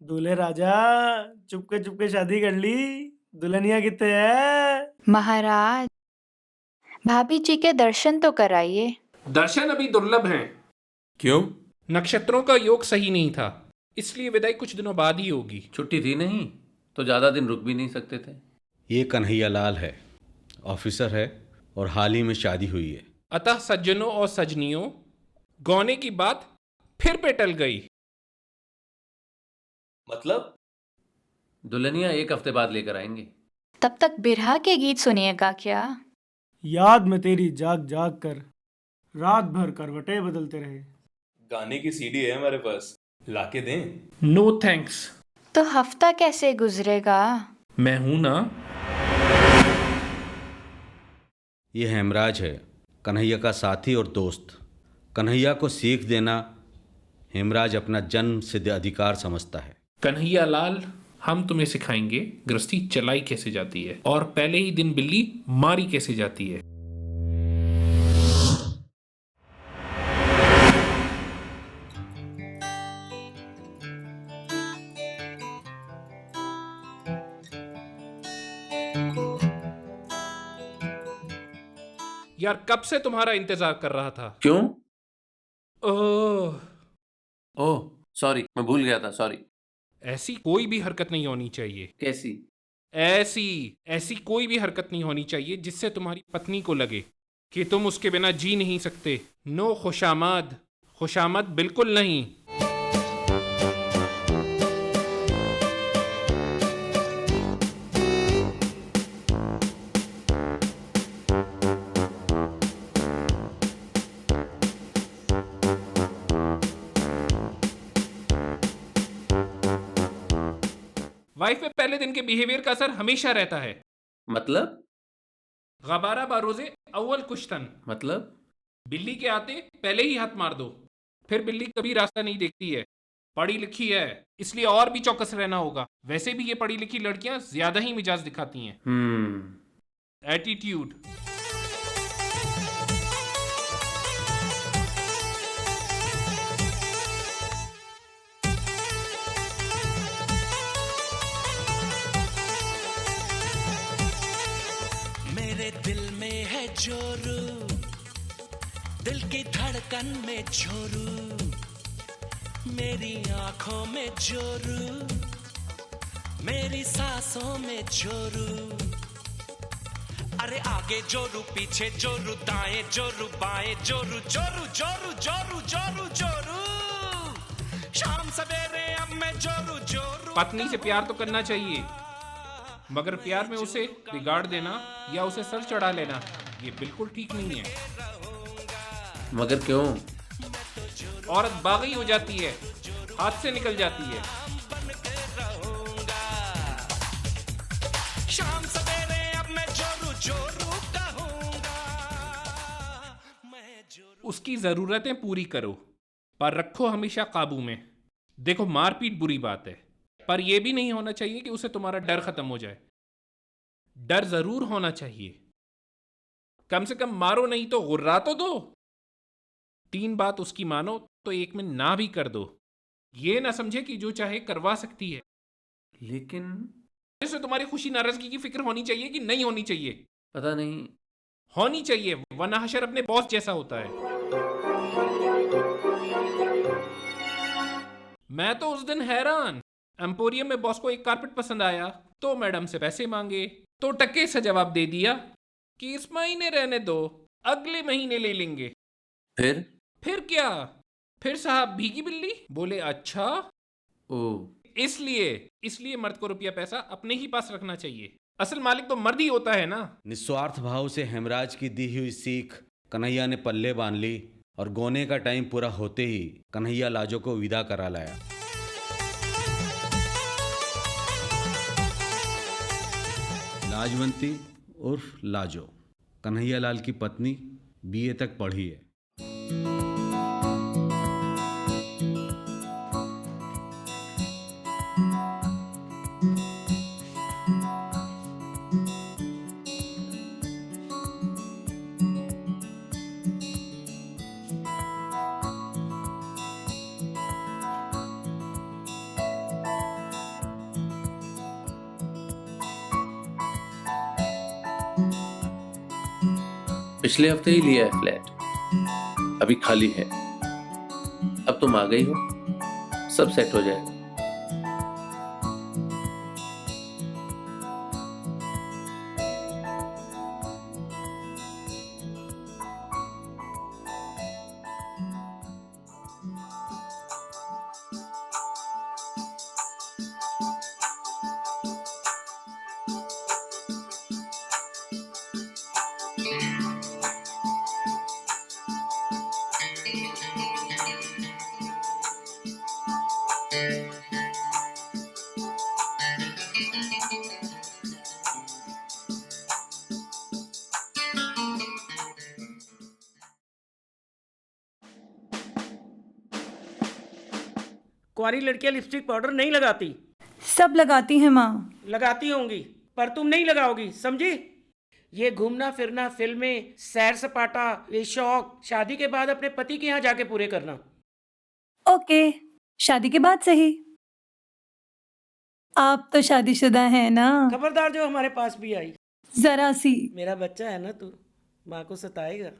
दूल्हे राजा चुपके चुपके शादी कर ली। दुल्हनिया कितने है? महाराज, भाभी जी के दर्शन तो कराइए। दर्शन अभी दुर्लभ हैं। क्यों? नक्षत्रों का योग सही नहीं था, इसलिए विदाई कुछ दिनों बाद ही होगी। छुट्टी थी नहीं तो ज़्यादा दिन रुक भी नहीं सकते थे। ये कन्हैया लाल है, ऑफिसर है और हाल ही में शादी हुई है। अतः सज्जनों और सजनियों, गौने की बात फिर पे टल गई। मतलब दुल्हनिया 1 हफ्ते बाद लेकर आएंगे। तब तक बिरहा के गीत सुनिएगा क्या? याद में तेरी जाग जाग कर रात भर करवटें बदलते रहे। गाने की सीडी है हमारे पास, लाके दें? No thanks. तो हफ्ता कैसे गुजरेगा? मैं हूं ना। ये हेमराज है, कन्हैया का साथी और दोस्त। कन्हैया को सीख देना हेमराज अपना जन्म सिद्ध अधिकार समझता है। कन्हैया लाल, हम तुम्हें सिखाएंगे गृहस्थी चलाई कैसे जाती है और पहले ही दिन बिल्ली मारी कैसे जाती है। यार कब से तुम्हारा इंतजार कर रहा था। क्यों? ओह, ओह सॉरी, मैं भूल गया था, सॉरी। ऐसी कोई भी हरकत नहीं होनी चाहिए। कैसी? ऐसी कोई भी हरकत नहीं होनी चाहिए जिससे तुम्हारी पत्नी को लगे कि तुम उसके बिना जी नहीं सकते। नो खुशामद, खुशामद बिल्कुल नहीं। वाइफ पे पहले दिन के बिहेवियर का असर हमेशा रहता है। मतलब? गबारा बारोजे अव्वल कुश्तन। मतलब? बिल्ली के आते पहले ही हाथ मार दो, फिर बिल्ली कभी रास्ता नहीं देखती है। पढ़ी लिखी है, इसलिए और भी चौकस रहना होगा। वैसे भी ये पढ़ी लिखी लड़कियां ज्यादा ही मिजाज दिखाती हैं। एटीट्यूड। मेरे दिल में है जोरू, दिल की धड़कन में जोरू, मेरी आंखों में जोरू, मेरी सांसों में जोरू। अरे आगे जोरू, पीछे जोरू, दाएं जोरू, बाएं जोरू, जोरू जोरू जोरू जोरू जोरू, शाम सवेरे अब मैं जोरू जोरू। पत्नी से प्यार तो करना चाहिए, मगर प्यार में उसे बिगाड़ देना या उसे सर चढ़ा लेना ये बिल्कुल ठीक नहीं है। मगर क्यों? औरत बागी हो जाती है, हाथ से निकल जाती है। शाम सवेरे उसकी ज़रूरतें पूरी करो, पर रखो हमेशा काबू में। देखो, मारपीट बुरी बात है, पर यह भी नहीं होना चाहिए कि उसे तुम्हारा डर खत्म हो जाए। डर जरूर होना चाहिए, कम से कम मारो नहीं तो गुर्रा तो दो। 3 बात उसकी मानो तो 1 में ना भी कर दो। ये ना समझे कि जो चाहे करवा सकती है। लेकिन इससे तुम्हारी खुशी नाराजगी की फिक्र होनी चाहिए कि नहीं होनी चाहिए? पता नहीं। होनी चाहिए, वरना हशर अपने बॉस जैसा होता है। मैं तो उस दिन हैरान, एम्पोरियम में बॉस को एक कारपेट पसंद आया तो मैडम से पैसे मांगे, तो टके से जवाब दे दिया कि इस महीने रहने दो, अगले महीने ले लेंगे। फिर क्या? फिर साहब भीगी बिल्ली बोले अच्छा। ओ, इसलिए मर्द को रुपया पैसा अपने ही पास रखना चाहिए। असल मालिक तो मर्द ही होता है ना। निस्वार्थ भाव से हेमराज की दी हुई सीख कन्हैया ने पल्ले बांध ली और गोने का टाइम पूरा होते ही कन्हैया लाजो को विदा करा लाया। लाजवंती उर्फ लाजो कन्हैया लाल की पत्नी, बीए तक पढ़ी है। पिछले हफ्ते ही लिया है फ्लैट, अभी खाली है। अब तुम आ गई हो, सब सेट हो जाएगा। कुंवारी लड़कियां लिपस्टिक पाउडर नहीं लगाती। सब लगाती हैं माँ। लगाती होंगी, पर तुम नहीं लगाओगी, समझी? ये घूमना फिरना, फिल्में, सैर सपाटा, ये शौक शादी के बाद अपने पति के यहाँ जाके पूरे करना। ओके, शादी के बाद सही। आप तो शादीशुदा हैं ना? खबरदार जो हमारे पास भी आई। जरा सी। मेरा बच्चा है ना तू, माँ को सताएगा।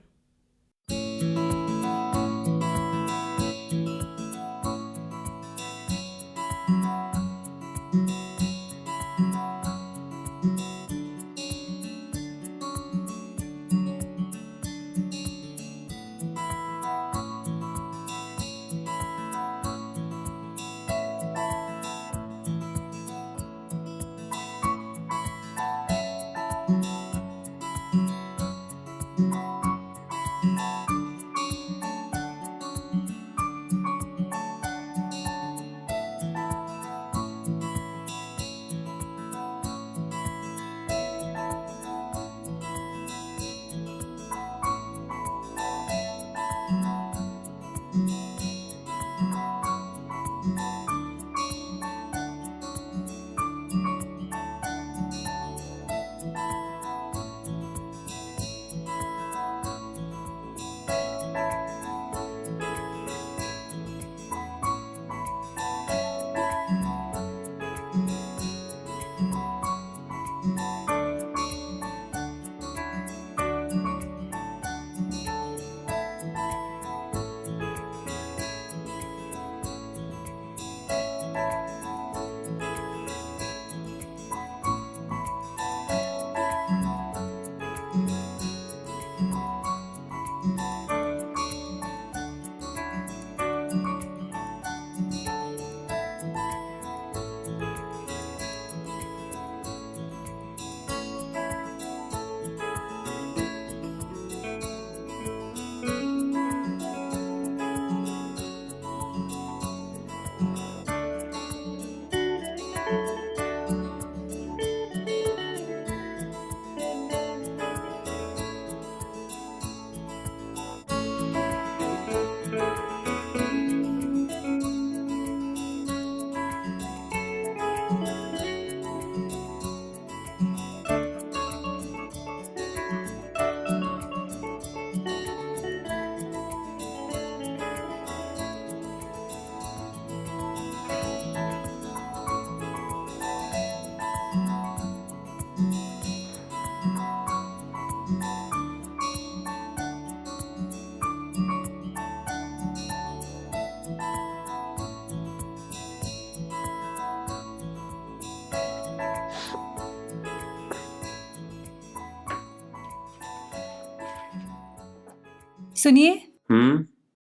सुनिए,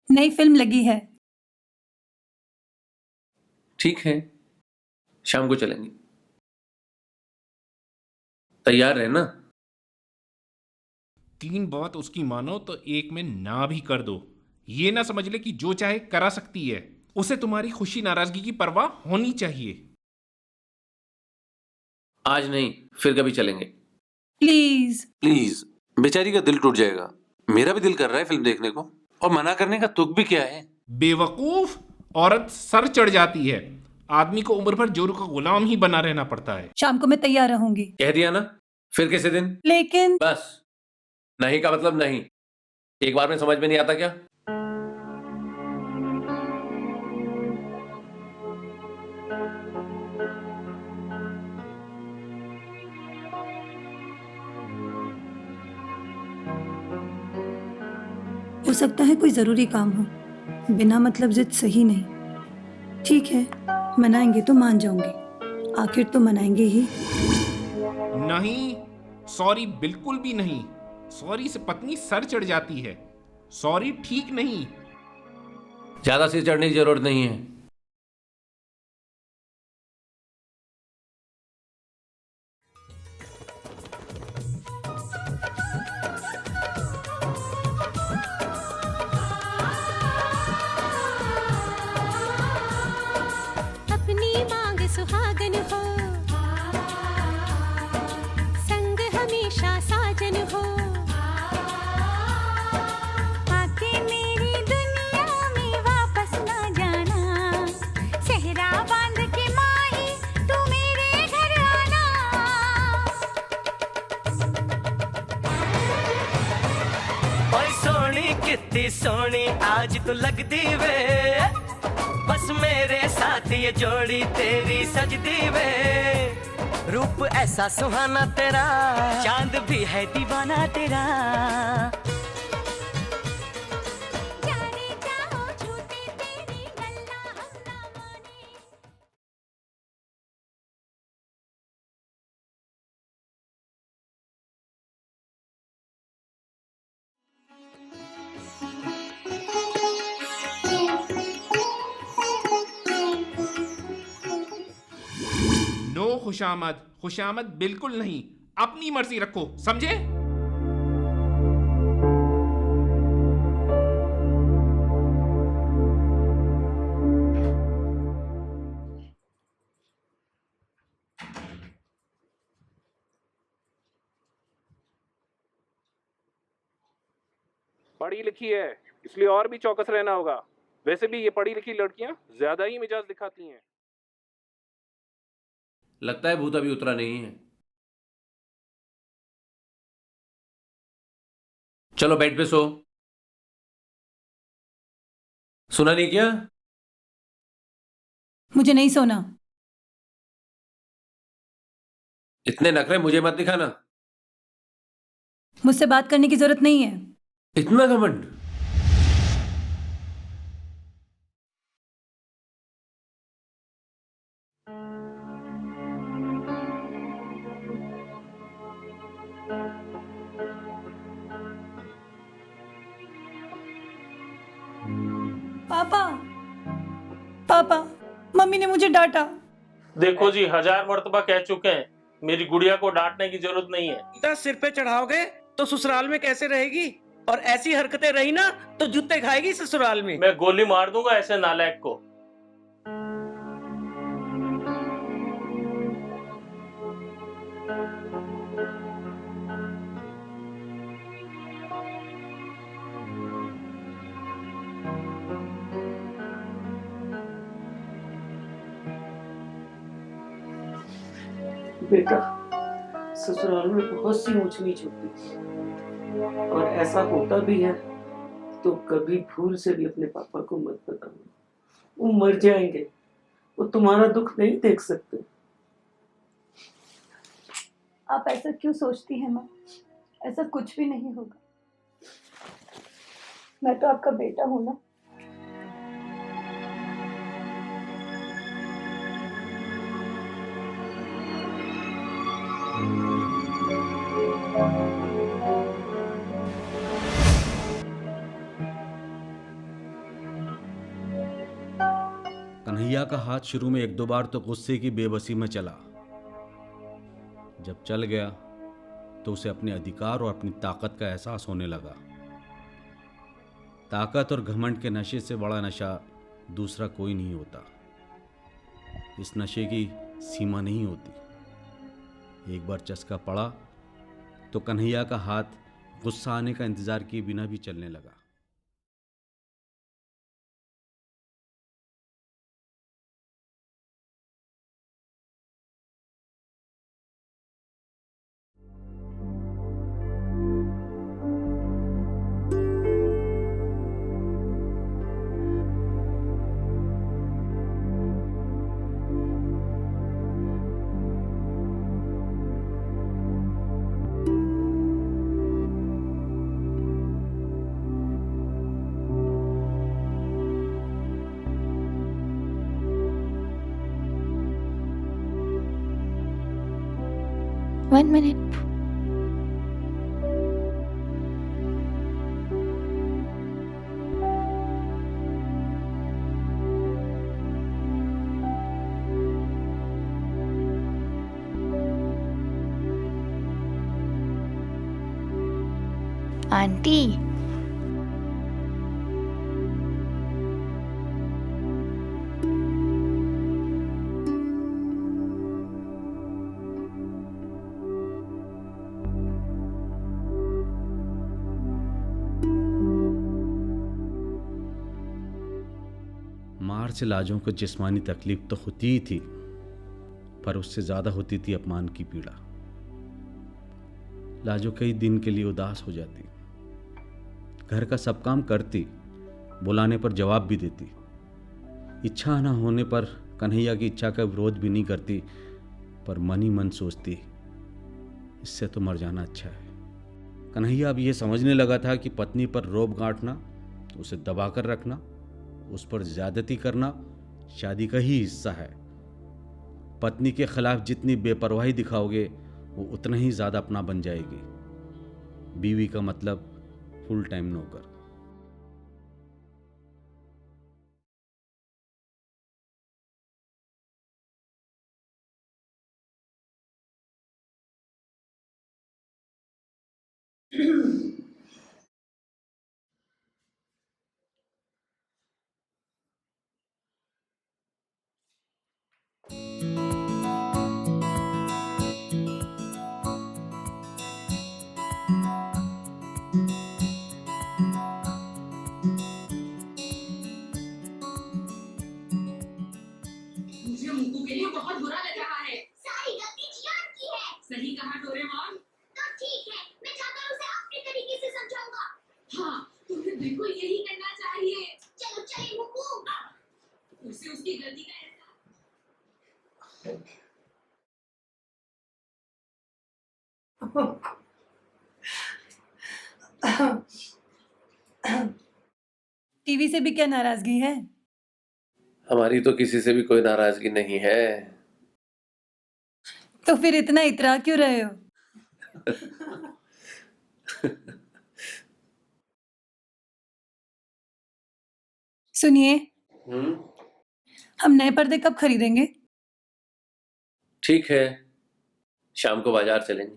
नई फिल्म लगी है। ठीक है, शाम को चलेंगे। तैयार है ना? 3 बात उसकी मानो तो एक में ना भी कर दो। ये ना समझ ले कि जो चाहे करा सकती है। उसे तुम्हारी खुशी नाराजगी की परवाह होनी चाहिए। आज नहीं, फिर कभी चलेंगे। प्लीज। प्लीज, बेचारी का दिल टूट जाएगा। मेरा भी दिल कर रहा है फिल्म देखने को, और मना करने का तुक भी क्या है। बेवकूफ, औरत सर चढ़ जाती है। आदमी को उम्र भर जोरू का गुलाम ही बना रहना पड़ता है। शाम को मैं तैयार रहूंगी। कह दिया ना, फिर किसी दिन। लेकिन बस, नहीं का मतलब नहीं। एक बार में समझ में नहीं आता क्या? हो सकता है कोई जरूरी काम हो। बिना मतलब जिद सही नहीं। ठीक है, मनाएंगे तो मान जाऊंगी। आखिर तो मनाएंगे ही। नहीं, सॉरी बिल्कुल भी नहीं। सॉरी से पत्नी सर चढ़ जाती है। सॉरी ठीक नहीं। ज्यादा सिर चढ़ने की जरूरत नहीं है। अपनी मांग सुहागन हो, संग हमेशा साजन हो। आके मेरी दुनिया में वापस ना जाना। सेहरा बांध के माही तू मेरे घर आना। ओए सोनी कितनी सोनी आज तो लगदी वे, बस मेरे साथ ये जोड़ी तेरी सजदी वे। रूप ऐसा सुहाना तेरा, चांद भी है दीवाना तेरा। जाने जाओ झूठी तेरी गल्ला हम ना माने। नो खुशामद, खुशामद बिल्कुल नहीं। अपनी मर्जी रखो, समझे? पढ़ी लिखी है, इसलिए और भी चौकस रहना होगा। वैसे भी ये पढ़ी लिखी लड़कियां ज्यादा ही मिजाज दिखाती हैं। लगता है भूत अभी उतरा नहीं है। चलो बेड पे सो। सुना नहीं क्या? मुझे नहीं सोना। इतने नखरे मुझे मत दिखाना। मुझसे बात करने की जरूरत नहीं है। इतना घमंड। पापा, पापा, मम्मी ने मुझे डांटा। देखो जी, 1000 मर्तबा कह चुके हैं, मेरी गुड़िया को डांटने की जरूरत नहीं है। इतना सिर पे चढ़ाओगे तो ससुराल में कैसे रहेगी? और ऐसी हरकतें रही ना तो जूते खाएगी ससुराल में। मैं गोली मार दूंगा ऐसे नालायक को। बेटा, ससुराल में बहुत सी ऊंच नीच होती है, और ऐसा होता भी है तो कभी भूल से भी अपने पापा को मत बताना। वो मर जाएंगे, वो तुम्हारा दुख नहीं देख सकते। आप ऐसा क्यों सोचती हैं माँ? ऐसा कुछ भी नहीं होगा। मैं तो आपका बेटा हूँ ना। कन्हैया का हाथ शुरू में 1-2 बार तो गुस्से की बेबसी में चला। जब चल गया तो उसे अपने अधिकार और अपनी ताकत का एहसास होने लगा। ताकत और घमंड के नशे से बड़ा नशा दूसरा कोई नहीं होता। इस नशे की सीमा नहीं होती। एक बार चस्का पड़ा तो कन्हैया का हाथ गुस्सा आने का इंतजार किए बिना भी चलने लगा। One minute. आंटी, मार से लाजों को जिस्मानी तकलीफ तो होती ही थी, पर उससे ज्यादा होती थी अपमान की पीड़ा। लाजो कई दिन के लिए उदास हो जाती, घर का सब काम करती, बुलाने पर जवाब भी देती, इच्छा ना होने पर कन्हैया की इच्छा का विरोध भी नहीं करती, पर मन ही मन सोचती इससे तो मर जाना अच्छा है। कन्हैया अब ये समझने लगा था कि पत्नी पर रौब गांठना, उसे दबाकर रखना, उस पर ज्यादती करना शादी का ही हिस्सा है। पत्नी के खिलाफ जितनी बेपरवाही दिखाओगे वो उतना ही ज्यादा अपना बन जाएगी। बीवी का मतलब फुल टाइम नौकर। मुझे मुक्कू के लिए बहुत बुरा लग रहा है। सारी गलती जियान की है। सही कहा डोरेमोन। तो ठीक है, मैं जाकर उसे अपने तरीके से समझाऊंगा। हाँ, तुम्हें बिल्कुल यही करना चाहिए। चलो चले मुक्कू। उसे उसकी गलती का टीवी से भी क्या नाराजगी है? हमारी तो किसी से भी कोई नाराजगी नहीं है। तो फिर इतना इतरा क्यों रहे हो? सुनिए, हम नए पर्दे कब खरीदेंगे? ठीक है, शाम को बाजार चलेंगे।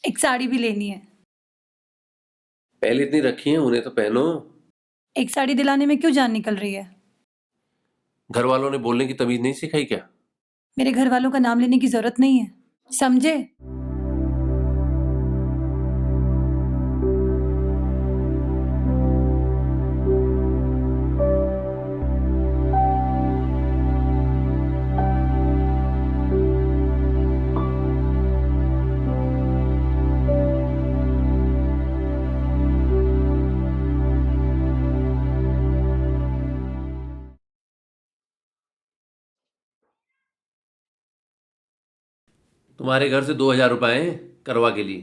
एक साड़ी भी लेनी है। पहले इतनी रखी है, उन्हें तो पहनो। एक साड़ी दिलाने में क्यों जान निकल रही है? घर वालों ने बोलने की तमीज नहीं सिखाई क्या? मेरे घर वालों का नाम लेने की जरूरत नहीं है, समझे? तुम्हारे घर से 2000 रुपए हैं करवा के लिए।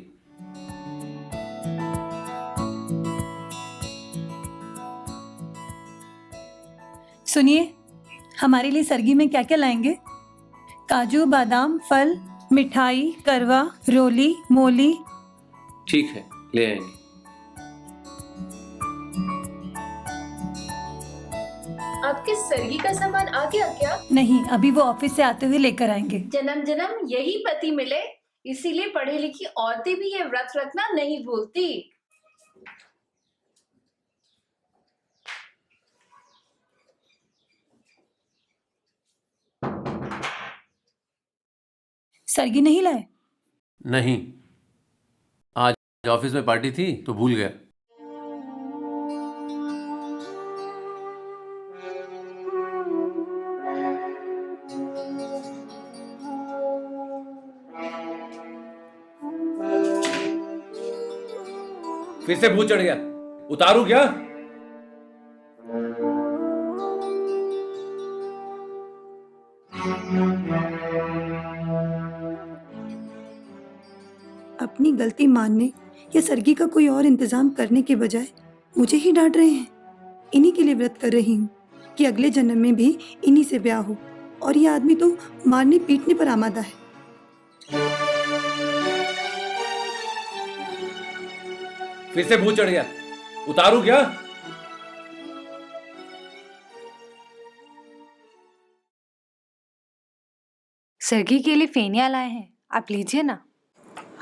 सुनिए, हमारे लिए सरगी में क्या क्या लाएंगे? काजू, बादाम, फल, मिठाई, करवा, रोली, मोली। ठीक है, ले आएंगे। आपके सरगी का सामान आ गया क्या? नहीं, अभी वो ऑफिस से आते हुए लेकर आएंगे। जन्म जन्म यही पति मिले, इसीलिए पढ़ी लिखी औरतें भी ये व्रत रखना नहीं भूलती। सरगी नहीं लाए? नहीं, आज ऑफिस में पार्टी थी तो भूल गया। फिर से भूत चढ़ गया, उतारू क्या? अपनी गलती मानने या सरगी का कोई और इंतजाम करने के बजाय मुझे ही डांट रहे हैं। इन्हीं के लिए व्रत कर रही हूँ कि अगले जन्म में भी इन्हीं से ब्याह हो, और ये आदमी तो मारने पीटने पर आमादा है। फिर से भूत चढ़ गया, उतारू क्या? सरगी के लिए फेनिया लाए हैं, आप लीजिए ना।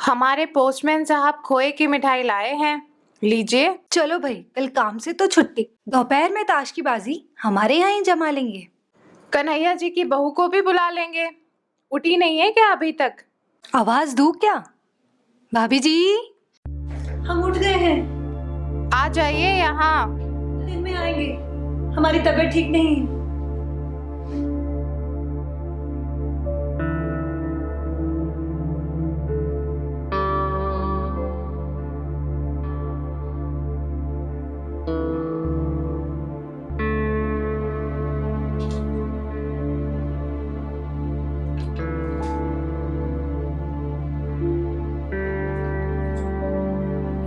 हमारे पोस्टमैन साहब खोए की मिठाई लाए हैं, लीजिए। चलो भाई, कल काम से तो छुट्टी, दोपहर में ताश की बाजी हमारे यहाँ ही जमा लेंगे। कन्हैया जी की बहू को भी बुला लेंगे। उठी नहीं है क्या अभी तक? आवाज दूँ क्या? भाभी जी, हम उठ गए हैं। आ जाइए यहाँ। दिन में आएंगे, हमारी तबीयत ठीक नहीं है।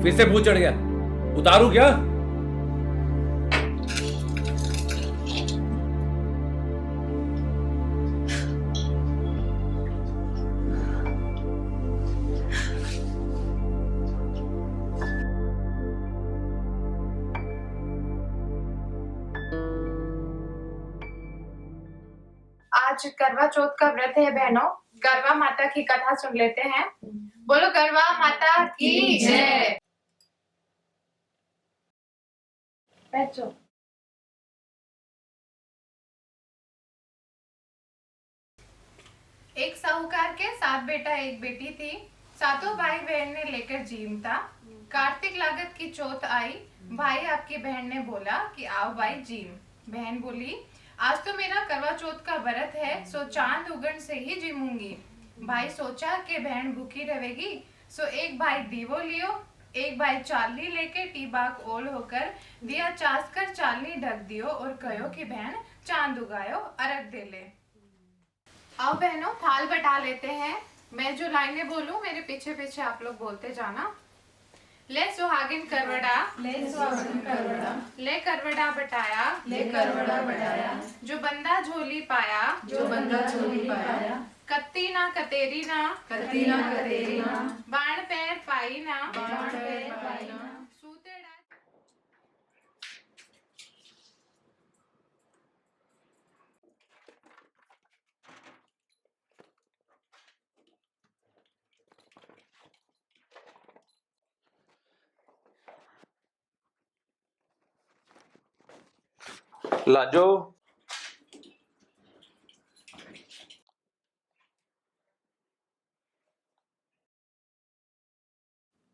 फिर से भूत चढ़ गया, उतारू क्या? आज करवा चौथ का व्रत है बहनों, करवा माता की कथा सुन लेते हैं। बोलो करवा माता की जय। बैठो। एक साहूकार के 7 बेटा 1 बेटी थी। सातों भाई बहन ने लेकर जीम था। कार्तिक लागत की चौथ आई, भाई आपकी बहन ने बोला कि आओ भाई जीम। बहन बोली आज तो मेरा करवा चौथ का व्रत है, सो चांद उगन से ही जीमूंगी। भाई सोचा कि बहन भूखी रहेगी, सो एक भाई दीवो लियो, एक भाई चालनी लेके टीबाग ओल होकर दिया चास कर चालनी ढक दियो और कहो कि बहन चांद उगायो अर्घ दे ले। आओ बहनों थाल बटा लेते हैं। मैं जो लाइनें बोलूं मेरे पीछे पीछे आप लोग बोलते जाना। ले सुहागिन करवड़ा, ले सुहागिन करवड़ा, ले करवड़ा बटाया, ले करवड़ा बटाया, जो बंदा झोली पाया, जो बंदा झोली पाया, कत्ती ना कतेरी ना, कत्ती ना कतेरी ना, बाण पैर पाई ना, बाण पैर पाई ना, सूते डा। लाजो,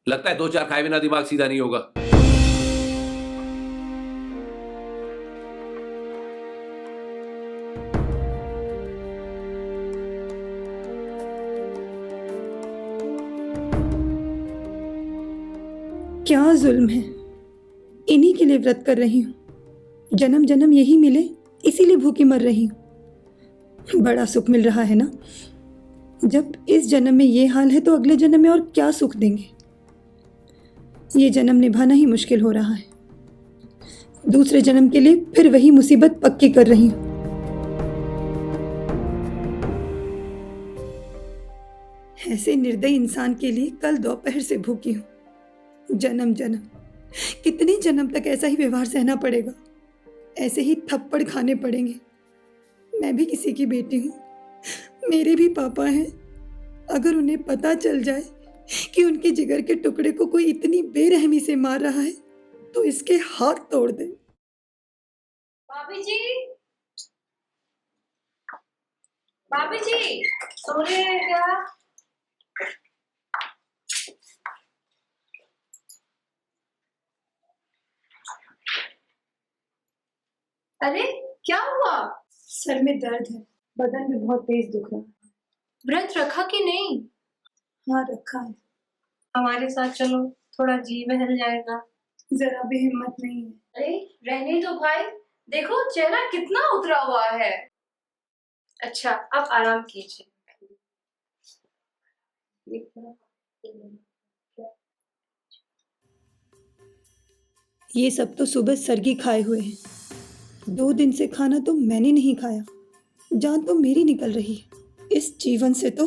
लगता है 2-4 खाए बिना दिमाग सीधा नहीं होगा। क्या जुल्म है, इन्हीं के लिए व्रत कर रही हूँ। जन्म जन्म यही मिले, इसीलिए भूखी मर रही हूँ। बड़ा सुख मिल रहा है ना। जब इस जन्म में ये हाल है तो अगले जन्म में और क्या सुख देंगे। ये जन्म निभाना ही मुश्किल हो रहा है। दूसरे जन्म के लिए फिर वही मुसीबत पक्की कर रही हूँ। ऐसे निर्दयी इंसान के लिए कल दोपहर से भूखी हूँ। जन्म जन्म, कितने जन्म तक ऐसा ही व्यवहार सहना पड़ेगा। ऐसे ही थप्पड़ खाने पड़ेंगे। मैं भी किसी की बेटी हूँ, मेरे भी पापा हैं। अगर उन्हें पता चल जाए कि उनके जिगर के टुकड़े को कोई इतनी बेरहमी से मार रहा है तो इसके हाथ तोड़ दे। भाभी जी, भाभी जी, सो रहे हैं क्या? अरे क्या हुआ? सर में दर्द है, बदन में बहुत तेज दुख रहा है। व्रत रखा कि नहीं? हाँ रखा है। हमारे साथ चलो, थोड़ा जी बहल जाएगा। जरा भी हिम्मत नहीं है। अरे रहने दो भाई, देखो चेहरा कितना उतरा हुआ है। अच्छा आप आराम कीजिए। ये सब तो सुबह सरगी खाए हुए हैं। 2 दिन से खाना तो मैंने नहीं खाया, जान तो मेरी निकल रही है। इस जीवन से तो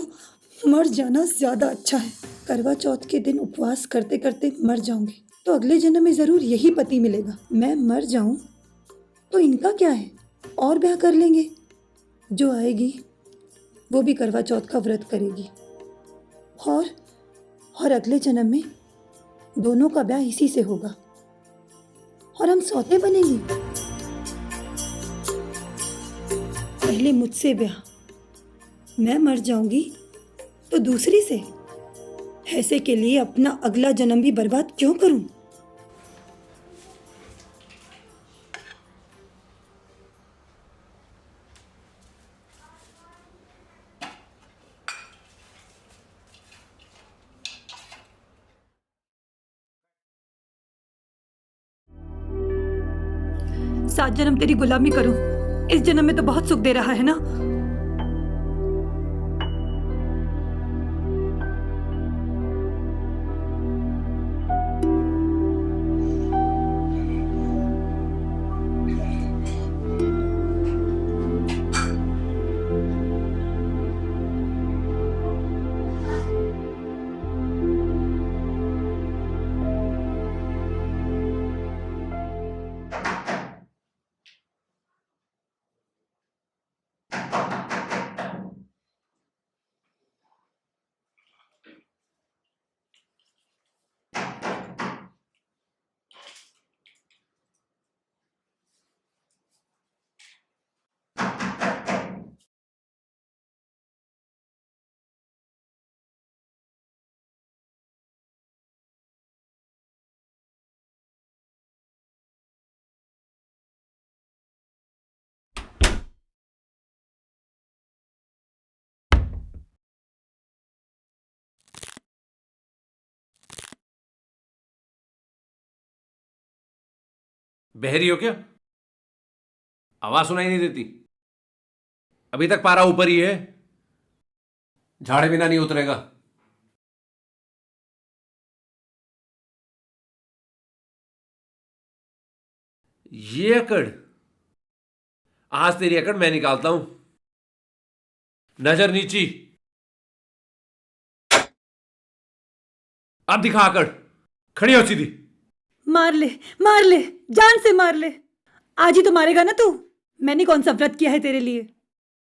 मर जाना ज्यादा अच्छा है। करवा चौथ के दिन उपवास करते करते मर जाऊंगी तो अगले जन्म में जरूर यही पति मिलेगा। मैं मर जाऊं तो इनका क्या है, और ब्याह कर लेंगे। जो आएगी वो भी करवा चौथ का व्रत करेगी और अगले जन्म में दोनों का ब्याह इसी से होगा और हम सौते बनेंगे। पहले मुझसे ब्याह, मैं मर जाऊंगी तो दूसरी से। ऐसे के लिए अपना अगला जन्म भी बर्बाद क्यों करूं? सात जन्म तेरी गुलामी करूं, इस जन्म में तो बहुत सुख दे रहा है ना। बहरी हो क्या? आवाज सुनाई नहीं देती? अभी तक पारा ऊपर ही है, झाड़े बिना नहीं उतरेगा। ये अकड़, आज तेरी अकड़ मैं निकालता हूं। नजर नीची, अब दिखा अकड़। खड़ी हो सीधी। मार ले, जान से मार ले। आज ही तो मारेगा ना तू। मैंने कौन सा व्रत किया है तेरे लिए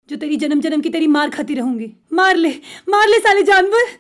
जो तेरी जन्म जन्म की तेरी मार खाती रहूंगी। मार ले साले जानवर।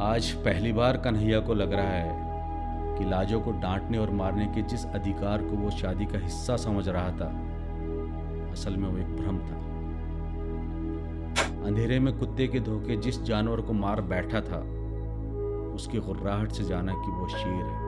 आज पहली बार कन्हैया को लग रहा है कि लाजो को डांटने और मारने के जिस अधिकार को वो शादी का हिस्सा समझ रहा था, असल में वो एक भ्रम था। अंधेरे में कुत्ते के धोखे जिस जानवर को मार बैठा था, उसकी गुर्राहट से जाना कि वो शेर है।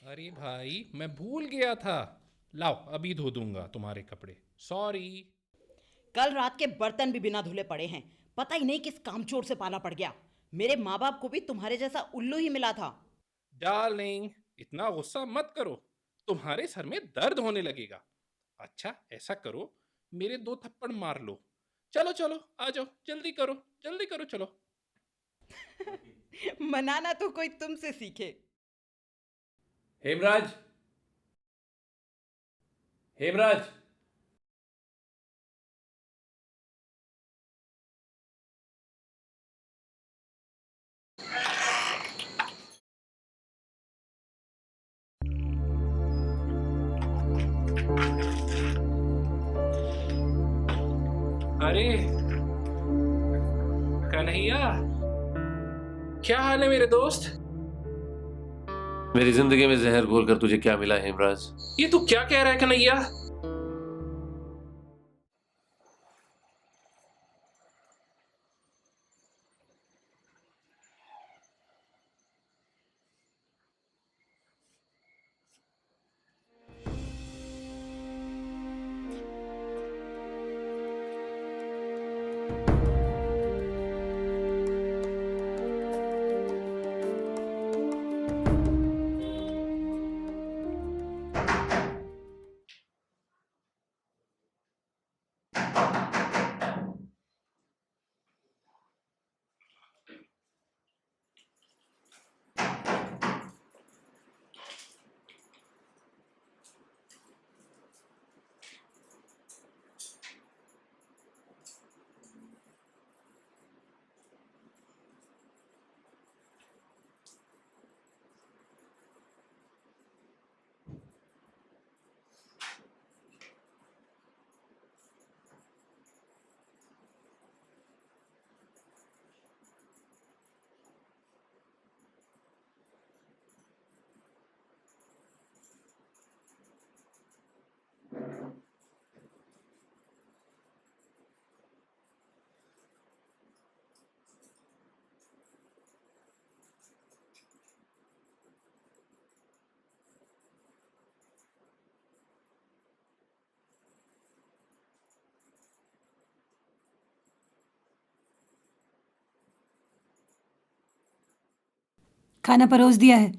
अरे भाई, मैं भूल गया था। लाओ, अभी धो दूंगा तुम्हारे कपड़े। सॉरी। कल रात के बर्तन भी बिना धुले पड़े हैं। पता ही नहीं किस कामचोर से पाला पड़ गया। मेरे माँ बाप को भी तुम्हारे जैसा उल्लू ही मिला था। डार्लिंग, इतना गुस्सा मत करो, तुम्हारे सर में दर्द होने लगेगा। अच्छा, ऐसा करो, मेरे 2 थप्पड़ मार लो। चलो चलो, आ जाओ, जल्दी करो, चलो। मनाना तो कोई तुमसे सीखे। हेमराज, हेमराज, अरे कन्हैया, क्या हाल है मेरे दोस्त? मेरी जिंदगी में जहर घोलकर तुझे क्या मिला हेमराज? ये तू क्या कह रहा है कन्हैया? खाना परोस दिया है।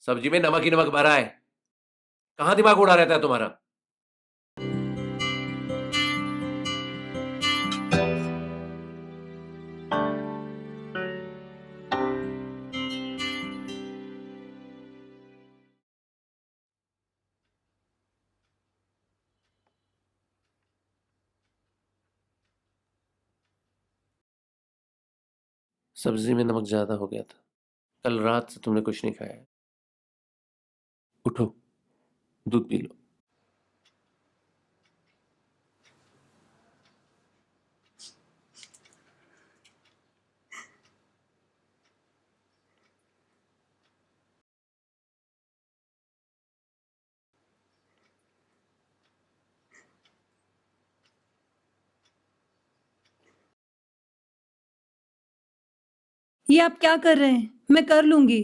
सब्जी में नमक ही नमक भरा है। कहाँ दिमाग उड़ा रहता है तुम्हारा? सब्जी में नमक ज्यादा हो गया था। कल रात से तुमने कुछ नहीं खाया है। उठो, दूध पी लो। ये आप क्या कर रहे हैं? मैं कर लूंगी।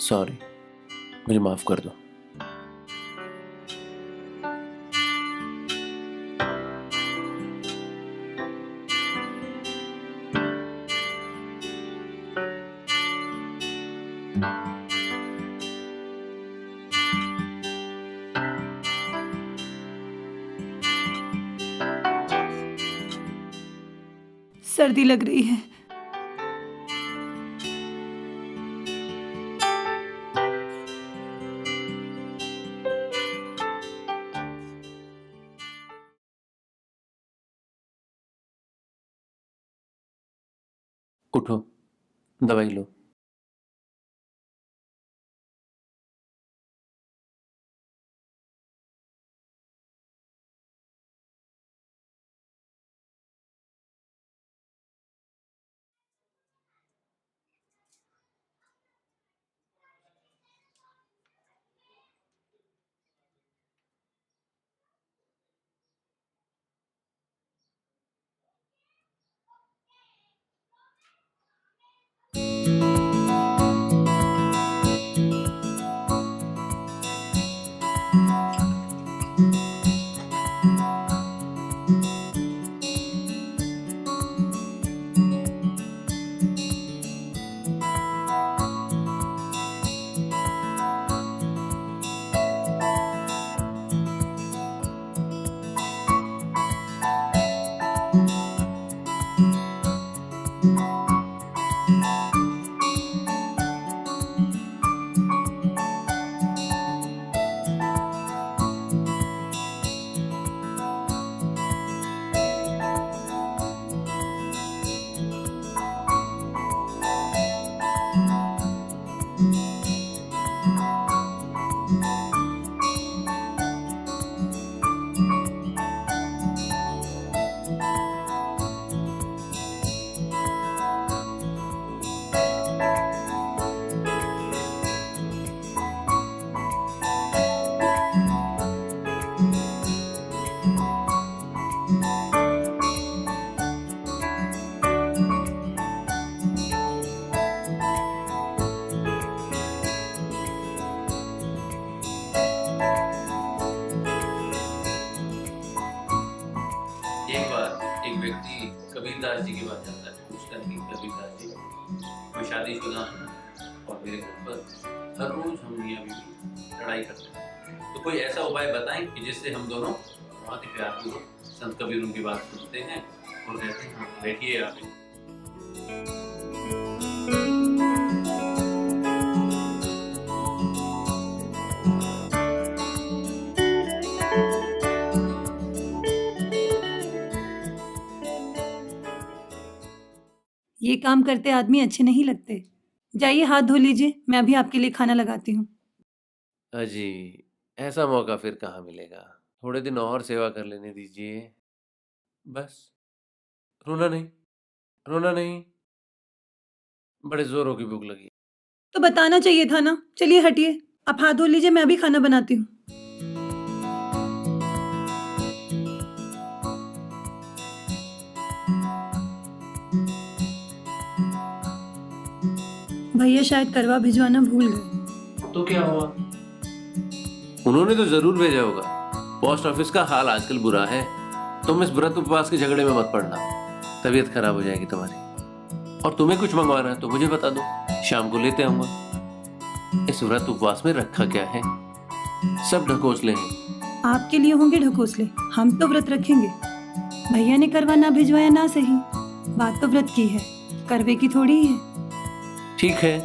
सॉरी, मुझे माफ कर दो। सर्दी लग रही है। उठो, दवाई लो। एक बार एक व्यक्ति कबीरदास जी के पास जाता है, पूछता है कि कबीरदास जी, मैं शादीशुदा हूँ और मेरे घर पर हर रोज हम मियाँ बीवी लड़ाई करते हैं, तो कोई ऐसा उपाय बताएं कि जिससे हम दोनों बहुत ही प्यार पूर्वक संत कबीर उनकी बात सुनते हैं और कहते हैं हाँ बैठिए आप। ये काम करते आदमी अच्छे नहीं लगते। जाइए हाथ धो लीजिए, मैं अभी आपके लिए खाना लगाती हूँ। अजी, ऐसा मौका फिर कहाँ मिलेगा? थोड़े दिन और सेवा कर लेने दीजिए बस। रोना नहीं, रोना नहीं। बड़े जोरों की भूख लगी। तो बताना चाहिए था ना। चलिए हटिए, आप हाथ धो लीजिए, मैं अभी खाना बनाती हूँ। भैया शायद करवा भिजवाना भूल गए। तो क्या हुआ? उन्होंने तो जरूर भेजा होगा। पोस्ट ऑफिस का हाल आजकल बुरा है। तुम इस व्रत उपवास के झगड़े में मत पड़ना, तबीयत खराब हो जाएगी तुम्हारी। और तुम्हें कुछ मंगवाना है तो मुझे बता दो, शाम को लेते आऊंगा। इस व्रत उपवास में रखा क्या है? सब ढकोसले हैं। आपके लिए होंगे ढकोसले, हम तो व्रत रखेंगे। भैया ने करवा ना भिजवाया ना सही, बात तो व्रत की है, करवे की थोड़ी है। ठीक है,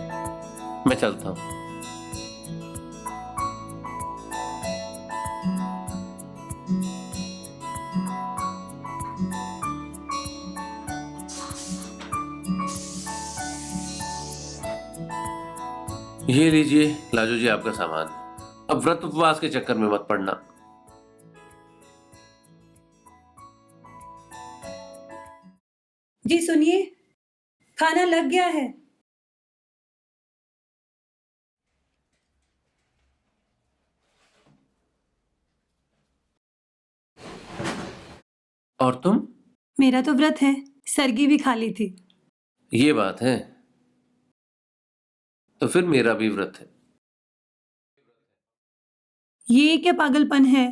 मैं चलता हूँ। ये लीजिए लाजू जी आपका सामान। अब व्रत उपवास के चक्कर में मत पड़ना। जी सुनिए, खाना लग गया है। और तुम? मेरा तो व्रत है, सरगी भी खा ली थी। ये बात है, तो फिर मेरा भी व्रत है। ये क्या पागलपन है?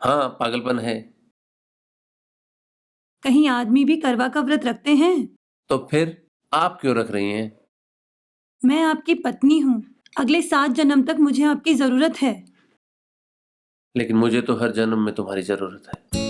हाँ पागलपन है। कहीं आदमी भी करवा का व्रत रखते हैं? तो फिर आप क्यों रख रही हैं? मैं आपकी पत्नी हूँ, अगले 7 जन्म तक मुझे आपकी जरूरत है। लेकिन मुझे तो हर जन्म में तुम्हारी जरूरत है।